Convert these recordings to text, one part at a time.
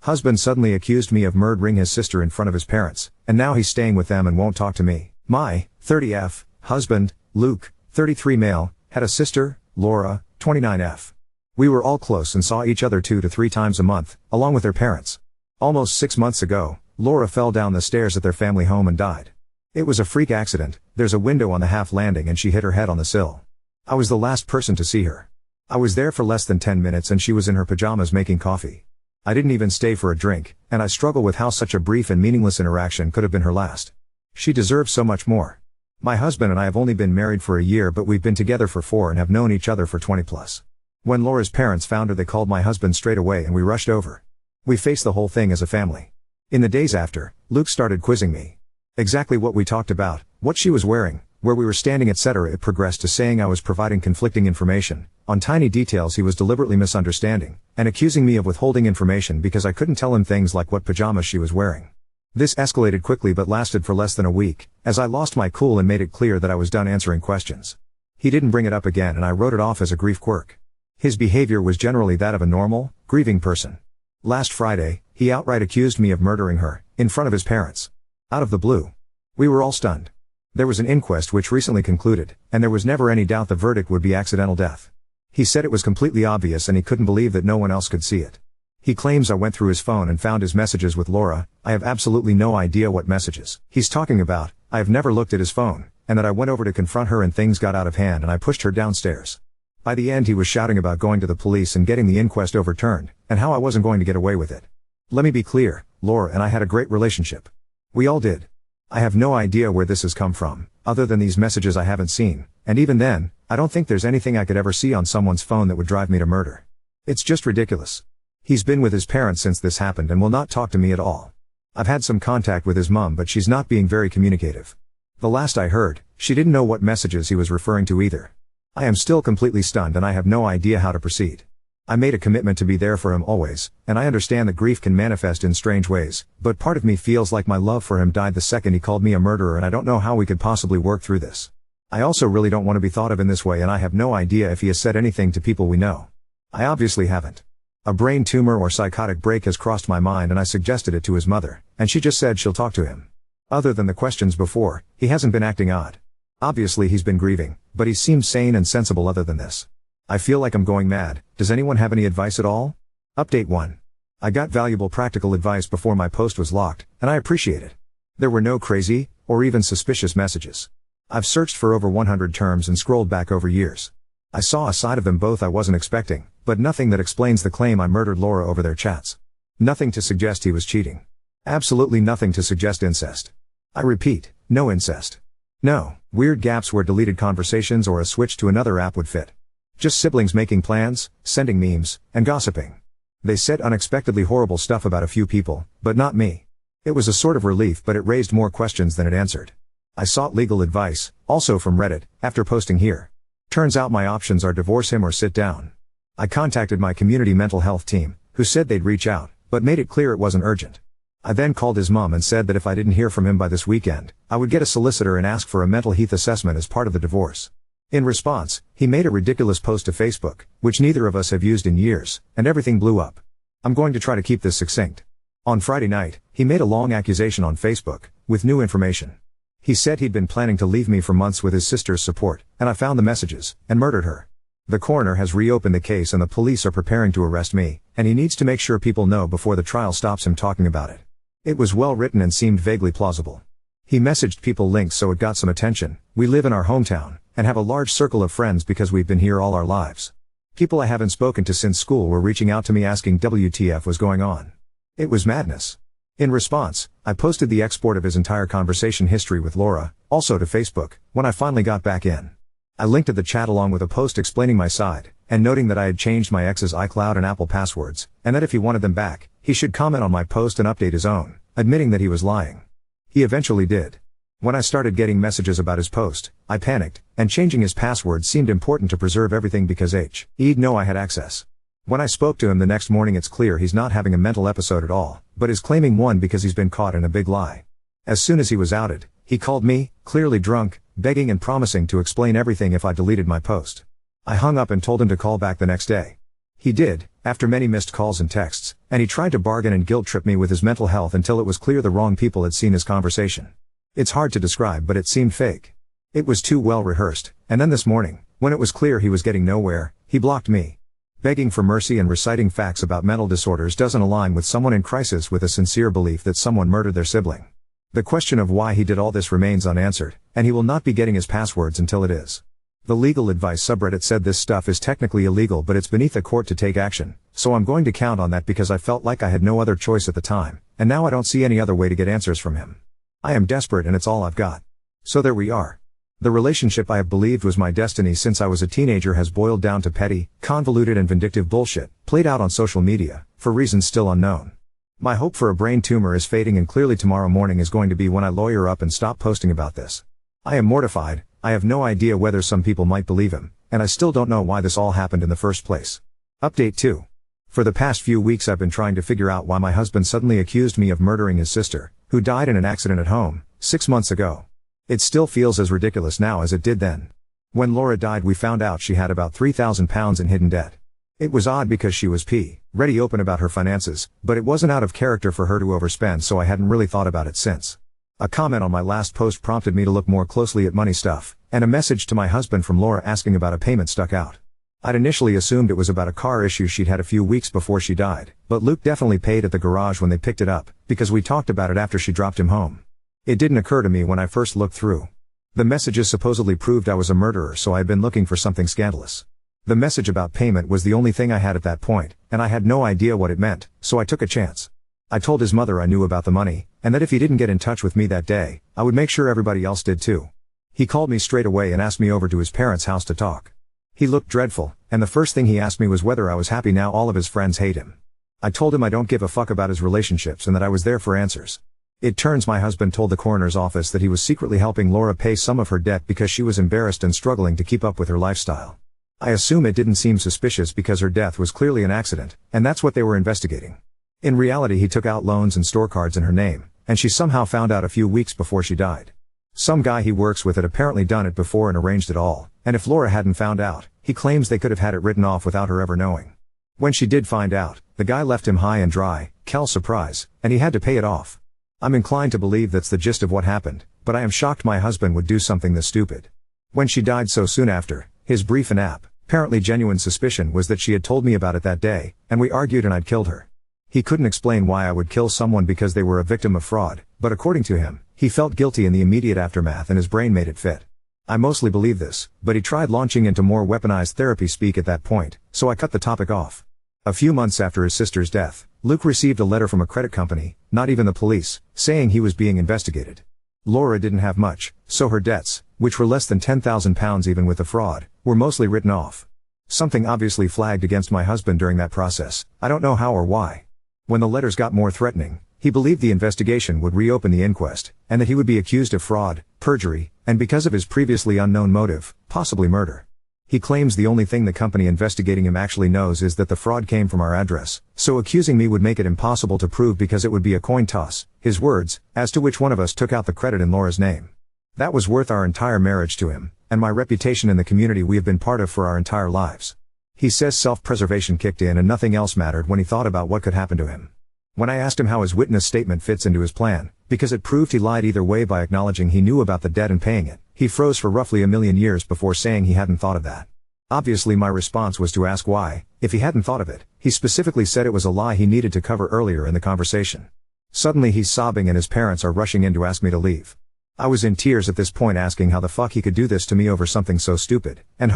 Husband suddenly accused me of murdering his sister in front of his parents, and now he's staying with them and won't talk to me. My 30F husband, Luke, 33 male, had a sister, Laura, 29F. We were all close and saw each other 2 to 3 times a month, along with their parents. Almost 6 months ago, Laura fell down the stairs at their family home and died. It was a freak accident. There's a window on the half landing and she hit her head on the sill. I was the last person to see her. I was there for less than 10 minutes and she was in her pajamas making coffee. I didn't even stay for a drink, and I struggle with how such a brief and meaningless interaction could have been her last. She deserves so much more. My husband and I have only been married for a year, but we've been together for 4 and have known each other for 20 plus. When Laura's parents found her, they called my husband straight away and we rushed over. We faced the whole thing as a family. In the days after, Luke started quizzing me. Exactly what we talked about, what she was wearing, where we were standing, etc. It progressed to saying I was providing conflicting information, on tiny details he was deliberately misunderstanding, and accusing me of withholding information because I couldn't tell him things like what pajamas she was wearing. This escalated quickly but lasted for less than a week, as I lost my cool and made it clear that I was done answering questions. He didn't bring it up again and I wrote it off as a grief quirk. His behavior was generally that of a normal, grieving person. Last Friday, he outright accused me of murdering her, in front of his parents. Out of the blue. We were all stunned. There was an inquest which recently concluded, and there was never any doubt the verdict would be accidental death. He said it was completely obvious and he couldn't believe that no one else could see it. He claims I went through his phone and found his messages with Laura. I have absolutely no idea what messages he's talking about. I have never looked at his phone, and that I went over to confront her and things got out of hand and I pushed her downstairs. By the end he was shouting about going to the police and getting the inquest overturned, and how I wasn't going to get away with it. Let me be clear, Laura and I had a great relationship. We all did. I have no idea where this has come from, other than these messages I haven't seen, and even then, I don't think there's anything I could ever see on someone's phone that would drive me to murder. It's just ridiculous. He's been with his parents since this happened and will not talk to me at all. I've had some contact with his mom, but she's not being very communicative. The last I heard, she didn't know what messages he was referring to either. I am still completely stunned and I have no idea how to proceed. I made a commitment to be there for him always, and I understand that grief can manifest in strange ways, but part of me feels like my love for him died the second he called me a murderer, and I don't know how we could possibly work through this. I also really don't want to be thought of in this way, and I have no idea if he has said anything to people we know. I obviously haven't. A brain tumor or psychotic break has crossed my mind and I suggested it to his mother, and she just said she'll talk to him. Other than the questions before, he hasn't been acting odd. Obviously he's been grieving, but he seems sane and sensible other than this. I feel like I'm going mad. Does anyone have any advice at all? Update 1. I got valuable practical advice before my post was locked, and I appreciate it. There were no crazy, or even suspicious messages. I've searched for over 100 terms and scrolled back over years. I saw a side of them both I wasn't expecting, but nothing that explains the claim I murdered Laura over their chats. Nothing to suggest he was cheating. Absolutely nothing to suggest incest. I repeat, no incest. No weird gaps where deleted conversations or a switch to another app would fit. Just siblings making plans, sending memes, and gossiping. They said unexpectedly horrible stuff about a few people, but not me. It was a sort of relief, but it raised more questions than it answered. I sought legal advice, also from Reddit, after posting here. Turns out my options are divorce him or sit down. I contacted my community mental health team, who said they'd reach out, but made it clear it wasn't urgent. I then called his mom and said that if I didn't hear from him by this weekend, I would get a solicitor and ask for a mental health assessment as part of the divorce. In response, he made a ridiculous post to Facebook, which neither of us have used in years, and everything blew up. I'm going to try to keep this succinct. On Friday night, he made a long accusation on Facebook, with new information. He said he'd been planning to leave me for months with his sister's support, and I found the messages, and murdered her. The coroner has reopened the case and the police are preparing to arrest me, and he needs to make sure people know before the trial stops him talking about it. It was well written and seemed vaguely plausible. He messaged people links so it got some attention. We live in our hometown, and have a large circle of friends because we've been here all our lives. People I haven't spoken to since school were reaching out to me asking WTF was going on. It was madness. In response, I posted the export of his entire conversation history with Laura, also to Facebook, when I finally got back in. I linked to the chat along with a post explaining my side, and noting that I had changed my ex's iCloud and Apple passwords, and that if he wanted them back, he should comment on my post and update his own, admitting that he was lying. He eventually did. When I started getting messages about his post, I panicked, and changing his password seemed important to preserve everything because he'd know I had access. When I spoke to him the next morning, it's clear he's not having a mental episode at all, but is claiming one because he's been caught in a big lie. As soon as he was outed, he called me, clearly drunk, begging and promising to explain everything if I deleted my post. I hung up and told him to call back the next day. He did, after many missed calls and texts, and he tried to bargain and guilt-trip me with his mental health until it was clear the wrong people had seen his conversation. It's hard to describe, but it seemed fake. It was too well rehearsed, and then this morning, when it was clear he was getting nowhere, he blocked me. Begging for mercy and reciting facts about mental disorders doesn't align with someone in crisis with a sincere belief that someone murdered their sibling. The question of why he did all this remains unanswered, and he will not be getting his passwords until it is. The legal advice subreddit said this stuff is technically illegal, but it's beneath a court to take action, so I'm going to count on that because I felt like I had no other choice at the time, and now I don't see any other way to get answers from him. I am desperate and it's all I've got. So there we are. The relationship I have believed was my destiny since I was a teenager has boiled down to petty, convoluted and vindictive bullshit, played out on social media, for reasons still unknown. My hope for a brain tumor is fading, and clearly tomorrow morning is going to be when I lawyer up and stop posting about this. I am mortified. I have no idea whether some people might believe him, and I still don't know why this all happened in the first place. Update 2. For the past few weeks I've been trying to figure out why my husband suddenly accused me of murdering his sister, who died in an accident at home, 6 months ago. It still feels as ridiculous now as it did then. When Laura died we found out she had about £3,000 in hidden debt. It was odd because she was ready open about her finances, but it wasn't out of character for her to overspend, so I hadn't really thought about it since. A comment on my last post prompted me to look more closely at money stuff, and a message to my husband from Laura asking about a payment stuck out. I'd initially assumed it was about a car issue she'd had a few weeks before she died, but Luke definitely paid at the garage when they picked it up, because we talked about it after she dropped him home. It didn't occur to me when I first looked through. The messages supposedly proved I was a murderer, so I had been looking for something scandalous. The message about payment was the only thing I had at that point, and I had no idea what it meant, so I took a chance. I told his mother I knew about the money, and that if he didn't get in touch with me that day, I would make sure everybody else did too. He called me straight away and asked me over to his parents' house to talk. He looked dreadful, and the first thing he asked me was whether I was happy now all of his friends hate him. I told him I don't give a fuck about his relationships and that I was there for answers. It turns my husband told the coroner's office that he was secretly helping Laura pay some of her debt because she was embarrassed and struggling to keep up with her lifestyle. I assume it didn't seem suspicious because her death was clearly an accident, and that's what they were investigating. In reality he took out loans and store cards in her name, and she somehow found out a few weeks before she died. Some guy he works with had apparently done it before and arranged it all, and if Laura hadn't found out, he claims they could have had it written off without her ever knowing. When she did find out, the guy left him high and dry, Kel's surprise, and he had to pay it off. I'm inclined to believe that's the gist of what happened, but I am shocked my husband would do something this stupid. When she died so soon after, his brief and apparently genuine suspicion was that she had told me about it that day, and we argued and I'd killed her. He couldn't explain why I would kill someone because they were a victim of fraud, but according to him, he felt guilty in the immediate aftermath and his brain made it fit. I mostly believe this, but he tried launching into more weaponized therapy speak at that point, so I cut the topic off. A few months after his sister's death, Luke received a letter from a credit company, not even the police, saying he was being investigated. Laura didn't have much, so her debts, which were less than £10,000 even with the fraud, were mostly written off. Something obviously flagged against my husband during that process, I don't know how or why. When the letters got more threatening, he believed the investigation would reopen the inquest, and that he would be accused of fraud, perjury, and because of his previously unknown motive, possibly murder. He claims the only thing the company investigating him actually knows is that the fraud came from our address, so accusing me would make it impossible to prove because it would be a coin toss, his words, as to which one of us took out the credit in Laura's name. That was worth our entire marriage to him, and my reputation in the community we have been part of for our entire lives. He says self-preservation kicked in and nothing else mattered when he thought about what could happen to him. When I asked him how his witness statement fits into his plan, because it proved he lied either way by acknowledging he knew about the debt and paying it, he froze for roughly a million years before saying he hadn't thought of that. Obviously my response was to ask why, if he hadn't thought of it. He specifically said it was a lie he needed to cover earlier in the conversation. Suddenly he's sobbing and his parents are rushing in to ask me to leave. I was in tears at this point asking how the fuck he could do this to me over something so stupid, and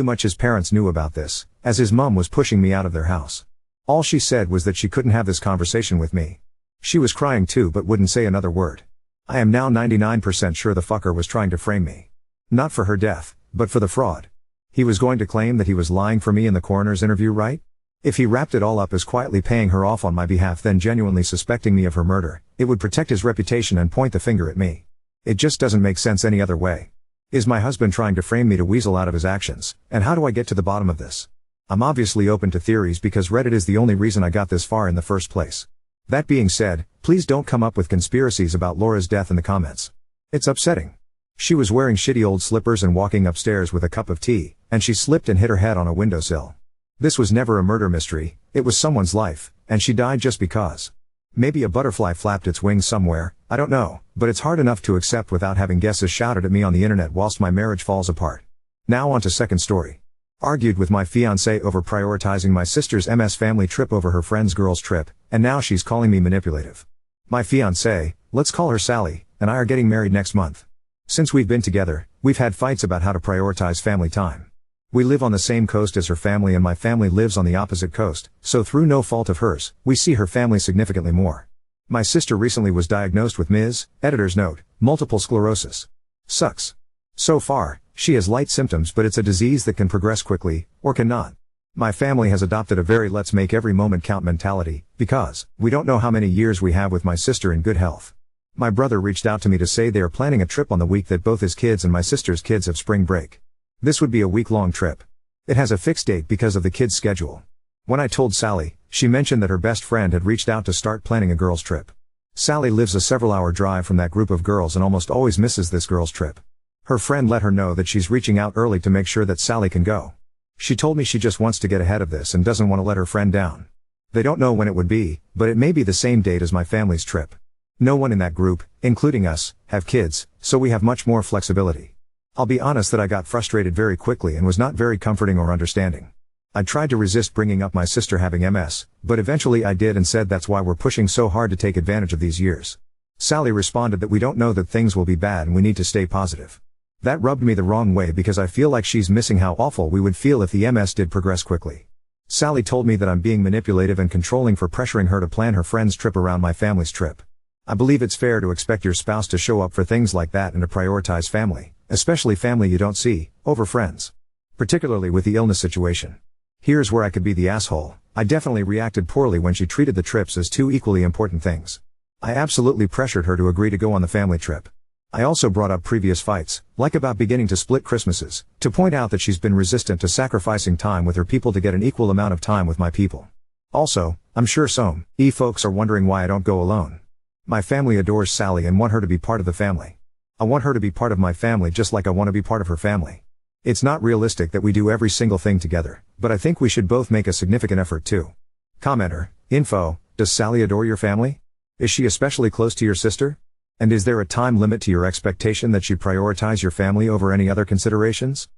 much his parents knew about this, as his mum was pushing me out of their house. All she said was that she couldn't have this conversation with me. She was crying too but wouldn't say another word. I am now 99% sure the fucker was trying to frame me. Not for her death, but for the fraud. He was going to claim that he was lying for me in the coroner's interview, right? If he wrapped it all up as quietly paying her off on my behalf then genuinely suspecting me of her murder, it would protect his reputation and point the finger at me. It just doesn't make sense any other way. Is my husband trying to frame me to weasel out of his actions, and how do I get to the bottom of this? I'm obviously open to theories because Reddit is the only reason I got this far in the first place. That being said, please don't come up with conspiracies about Laura's death in the comments. It's upsetting. She was wearing shitty old slippers and walking upstairs with a cup of tea, and she slipped and hit her head on a windowsill. This was never a murder mystery, it was someone's life, and she died just because. Maybe a butterfly flapped its wings somewhere, I don't know, but it's hard enough to accept without having guesses shouted at me on the internet whilst my marriage falls apart. Now on to second story. Argued with my fiancé over prioritizing my sister's MS family trip over her friend's girl's trip, and now she's calling me manipulative. My fiancé, let's call her Sally, and I are getting married next month. Since we've been together, we've had fights about how to prioritize family time. We live on the same coast as her family and my family lives on the opposite coast, so through no fault of hers, we see her family significantly more. My sister recently was diagnosed with MS, editor's note, multiple sclerosis. Sucks. So far, she has light symptoms but it's a disease that can progress quickly, or cannot. My family has adopted a very let's make every moment count mentality, because we don't know how many years we have with my sister in good health. My brother reached out to me to say they are planning a trip on the week that both his kids and my sister's kids have spring break. This would be a week-long trip. It has a fixed date because of the kids' schedule. When I told Sally, she mentioned that her best friend had reached out to start planning a girls' trip. Sally lives a several-hour drive from that group of girls and almost always misses this girls' trip. Her friend let her know that she's reaching out early to make sure that Sally can go. She told me she just wants to get ahead of this and doesn't want to let her friend down. They don't know when it would be, but it may be the same date as my family's trip. No one in that group, including us, have kids, so we have much more flexibility. I'll be honest that I got frustrated very quickly and was not very comforting or understanding. I tried to resist bringing up my sister having MS, but eventually I did and said that's why we're pushing so hard to take advantage of these years. Sally responded that we don't know that things will be bad and we need to stay positive. That rubbed me the wrong way because I feel like she's missing how awful we would feel if the MS did progress quickly. Sally told me that I'm being manipulative and controlling for pressuring her to plan her friend's trip around my family's trip. I believe it's fair to expect your spouse to show up for things like that and to prioritize family, especially family you don't see, over friends. Particularly with the illness situation. Here's where I could be the asshole. I definitely reacted poorly when she treated the trips as two equally important things. I absolutely pressured her to agree to go on the family trip. I also brought up previous fights, like about beginning to split Christmases, to point out that she's been resistant to sacrificing time with her people to get an equal amount of time with my people. Also, I'm sure some folks are wondering why I don't go alone. My family adores Sally and want her to be part of the family. I want her to be part of my family just like I want to be part of her family. It's not realistic that we do every single thing together, but I think we should both make a significant effort too. Commenter, info, does Sally adore your family? Is she especially close to your sister? And is there a time limit to your expectation that she prioritize your family over any other considerations?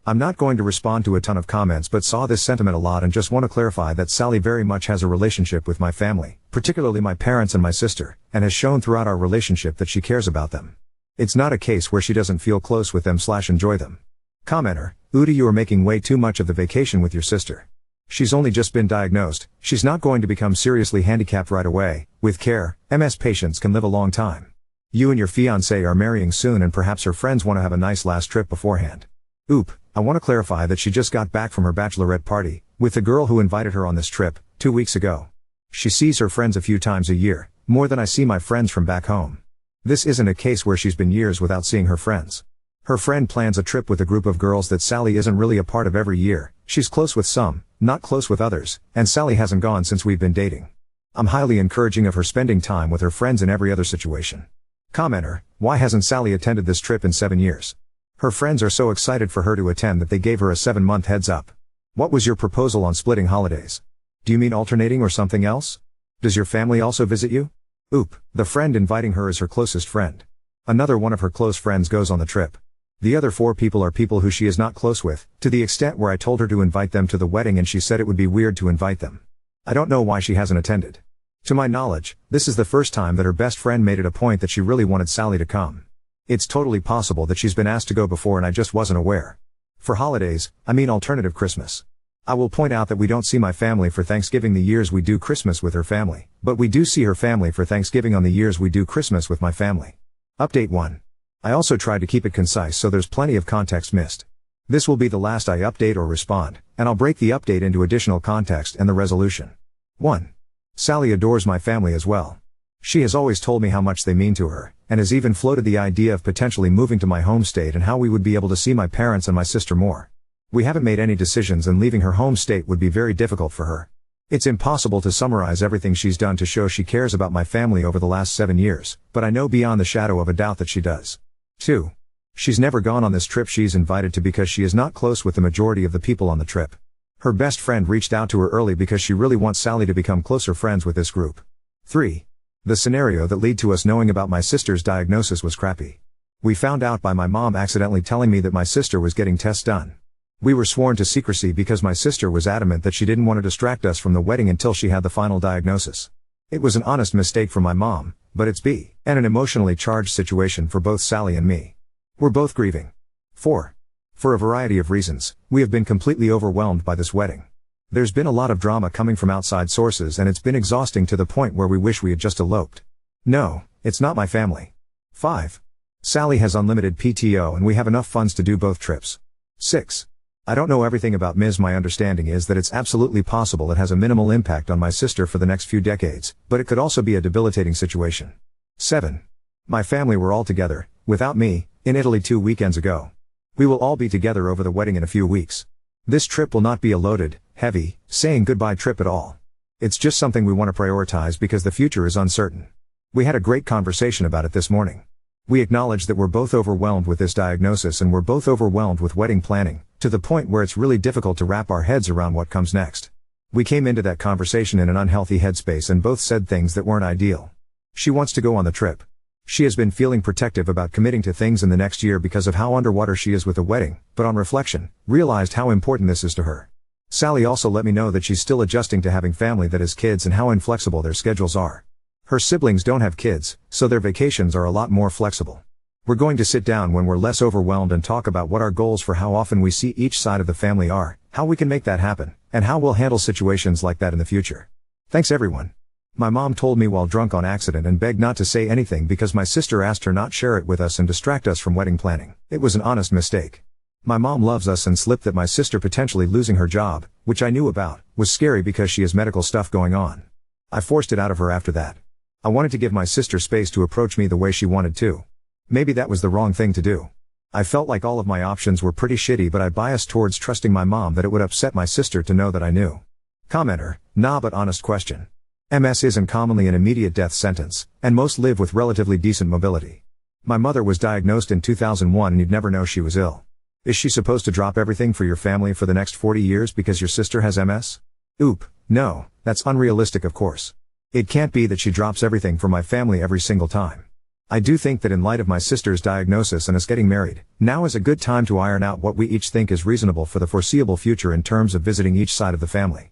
I'm not going to respond to a ton of comments but saw this sentiment a lot and just want to clarify that Sally very much has a relationship with my family, particularly my parents and my sister, and has shown throughout our relationship that she cares about them. It's not a case where she doesn't feel close with them / enjoy them. Commenter, you are making way too much of the vacation with your sister. She's only just been diagnosed, she's not going to become seriously handicapped right away. With care, MS patients can live a long time. You and your fiancé are marrying soon and perhaps her friends want to have a nice last trip beforehand. I want to clarify that she just got back from her bachelorette party, with the girl who invited her on this trip, 2 weeks ago. She sees her friends a few times a year, more than I see my friends from back home. This isn't a case where she's been years without seeing her friends. Her friend plans a trip with a group of girls that Sally isn't really a part of every year, she's close with some, not close with others, and Sally hasn't gone since we've been dating. I'm highly encouraging of her spending time with her friends in every other situation. Commenter, why hasn't Sally attended this trip in 7 years? Her friends are so excited for her to attend that they gave her a 7-month heads up. What was your proposal on splitting holidays? Do you mean alternating or something else? Does your family also visit you? The friend inviting her is her closest friend. Another one of her close friends goes on the trip. The other 4 people are people who she is not close with, to the extent where I told her to invite them to the wedding and she said it would be weird to invite them. I don't know why she hasn't attended. To my knowledge, this is the first time that her best friend made it a point that she really wanted Sally to come. It's totally possible that she's been asked to go before and I just wasn't aware. For holidays, I mean alternative Christmas. I will point out that we don't see my family for Thanksgiving the years we do Christmas with her family, but we do see her family for Thanksgiving on the years we do Christmas with my family. Update 1. I also tried to keep it concise so there's plenty of context missed. This will be the last I update or respond, and I'll break the update into additional context and the resolution. 1. Sally adores my family as well. She has always told me how much they mean to her, and has even floated the idea of potentially moving to my home state and how we would be able to see my parents and my sister more. We haven't made any decisions and leaving her home state would be very difficult for her. It's impossible to summarize everything she's done to show she cares about my family over the last 7 years, but I know beyond the shadow of a doubt that she does. 2. She's never gone on this trip she's invited to because she is not close with the majority of the people on the trip. Her best friend reached out to her early because she really wants Sally to become closer friends with this group. 3. The scenario that led to us knowing about my sister's diagnosis was crappy. We found out by my mom accidentally telling me that my sister was getting tests done. We were sworn to secrecy because my sister was adamant that she didn't want to distract us from the wedding until she had the final diagnosis. It was an honest mistake from my mom, but it's an emotionally charged situation for both Sally and me. We're both grieving. 4. For a variety of reasons, we have been completely overwhelmed by this wedding. There's been a lot of drama coming from outside sources and it's been exhausting to the point where we wish we had just eloped. No, it's not my family. 5. Sally has unlimited PTO and we have enough funds to do both trips. 6. I don't know everything about Ms. My understanding is that it's absolutely possible it has a minimal impact on my sister for the next few decades, but it could also be a debilitating situation. 7. My family were all together, without me, in Italy 2 weekends ago. We will all be together over the wedding in a few weeks. This trip will not be a loaded, heavy, saying goodbye trip at all. It's just something we want to prioritize because the future is uncertain. We had a great conversation about it this morning. We acknowledge that we're both overwhelmed with this diagnosis and we're both overwhelmed with wedding planning, to the point where it's really difficult to wrap our heads around what comes next. We came into that conversation in an unhealthy headspace and both said things that weren't ideal. She wants to go on the trip. She has been feeling protective about committing to things in the next year because of how underwater she is with the wedding, but on reflection, realized how important this is to her. Sally also let me know that she's still adjusting to having family that has kids and how inflexible their schedules are. Her siblings don't have kids, so their vacations are a lot more flexible. We're going to sit down when we're less overwhelmed and talk about what our goals for how often we see each side of the family are, how we can make that happen, and how we'll handle situations like that in the future. Thanks everyone. My mom told me while drunk on accident and begged not to say anything because my sister asked her not share it with us and distract us from wedding planning. It was an honest mistake. My mom loves us and slipped that my sister potentially losing her job, which I knew about, was scary because she has medical stuff going on. I forced it out of her after that. I wanted to give my sister space to approach me the way she wanted to. Maybe that was the wrong thing to do. I felt like all of my options were pretty shitty, but I biased towards trusting my mom that it would upset my sister to know that I knew. Commenter, nah but honest question. MS isn't commonly an immediate death sentence, and most live with relatively decent mobility. My mother was diagnosed in 2001 and you'd never know she was ill. Is she supposed to drop everything for your family for the next 40 years because your sister has MS? Oop, no, that's unrealistic of course. It can't be that she drops everything for my family every single time. I do think that in light of my sister's diagnosis and us getting married, now is a good time to iron out what we each think is reasonable for the foreseeable future in terms of visiting each side of the family.